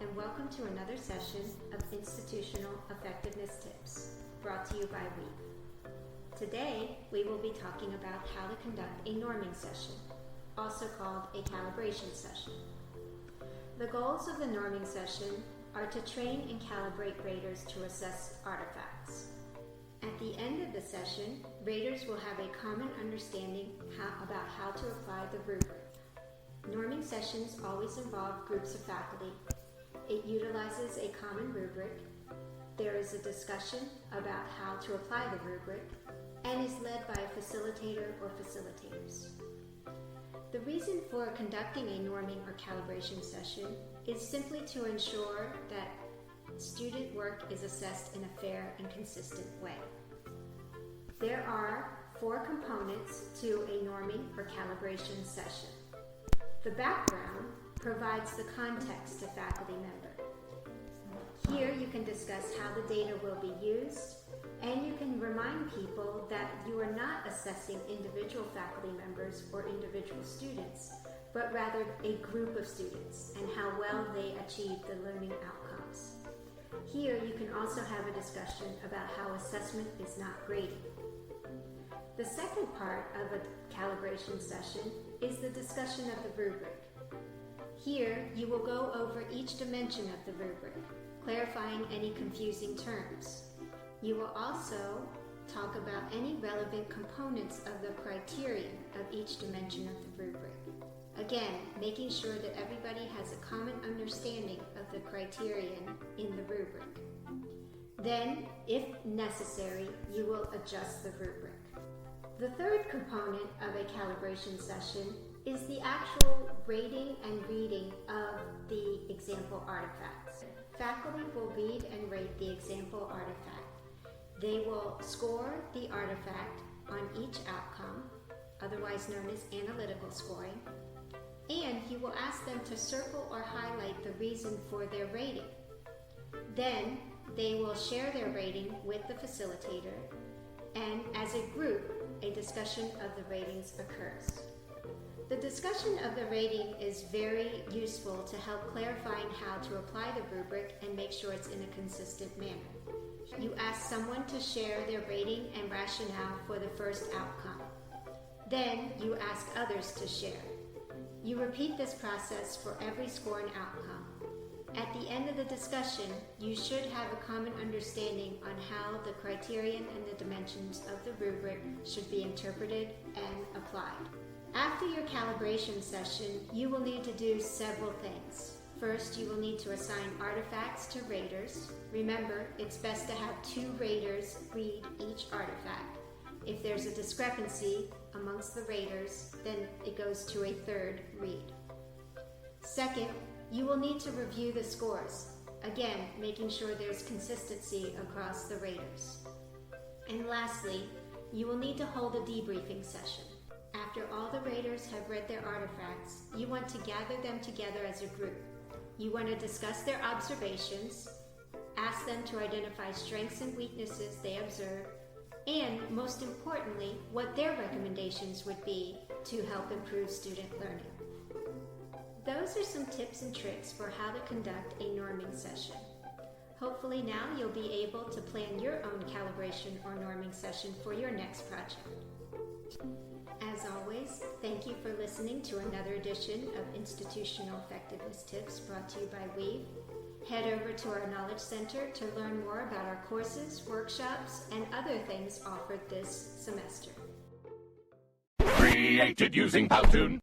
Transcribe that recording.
and welcome to another session of Institutional Effectiveness Tips, brought to you by Weave. Today, we will be talking about how to conduct a norming session, also called a calibration session. The goals of the norming session are to train and calibrate raters to assess artifacts. At the end of the session, raters will have a common understanding about how to apply the rubric. Norming sessions always involve groups of faculty. It utilizes a common rubric. There is a discussion about how to apply the rubric and is led by a facilitator or facilitators. The reason for conducting a norming or calibration session is simply to ensure that student work is assessed in a fair and consistent way. There are 4 components to a norming or calibration session. The background provides the context to faculty member. Here you can discuss how the data will be used, and you can remind people that you are not assessing individual faculty members or individual students, but rather a group of students and how well they achieve the learning outcomes. Here you can also have a discussion about how assessment is not grading. The second part of a calibration session is the discussion of the rubric. Here, you will go over each dimension of the rubric, clarifying any confusing terms. You will also talk about any relevant components of the criterion of each dimension of the rubric. Again, making sure that everybody has a common understanding of the criterion in the rubric. Then, if necessary, you will adjust the rubric. The third component of a calibration session is the actual rating and reading of the example artifacts. Faculty will read and rate the example artifact. They will score the artifact on each outcome, otherwise known as analytical scoring, and you will ask them to circle or highlight the reason for their rating. Then they will share their rating with the facilitator, and as a group, a discussion of the ratings occurs. The discussion of the rating is very useful to help clarifying how to apply the rubric and make sure it's in a consistent manner. You ask someone to share their rating and rationale for the first outcome. Then you ask others to share. You repeat this process for every score and outcome. At the end of the discussion, you should have a common understanding on how the criterion and the dimensions of the rubric should be interpreted and applied. After your calibration session, you will need to do several things. First, you will need to assign artifacts to raters. Remember, it's best to have 2 raters read each artifact. If there's a discrepancy amongst the raters, then it goes to a 3rd read. Second, you will need to review the scores, again, making sure there's consistency across the raters. And lastly, you will need to hold a debriefing session. After all the raters have read their artifacts, you want to gather them together as a group. You want to discuss their observations, ask them to identify strengths and weaknesses they observe, and most importantly, what their recommendations would be to help improve student learning. Those are some tips and tricks for how to conduct a norming session. Hopefully now you'll be able to plan your own calibration or norming session for your next project. As always, thank you for listening to another edition of Institutional Effectiveness Tips brought to you by Weave. Head over to our Knowledge Center to learn more about our courses, workshops, and other things offered this semester. Created using Powtoon.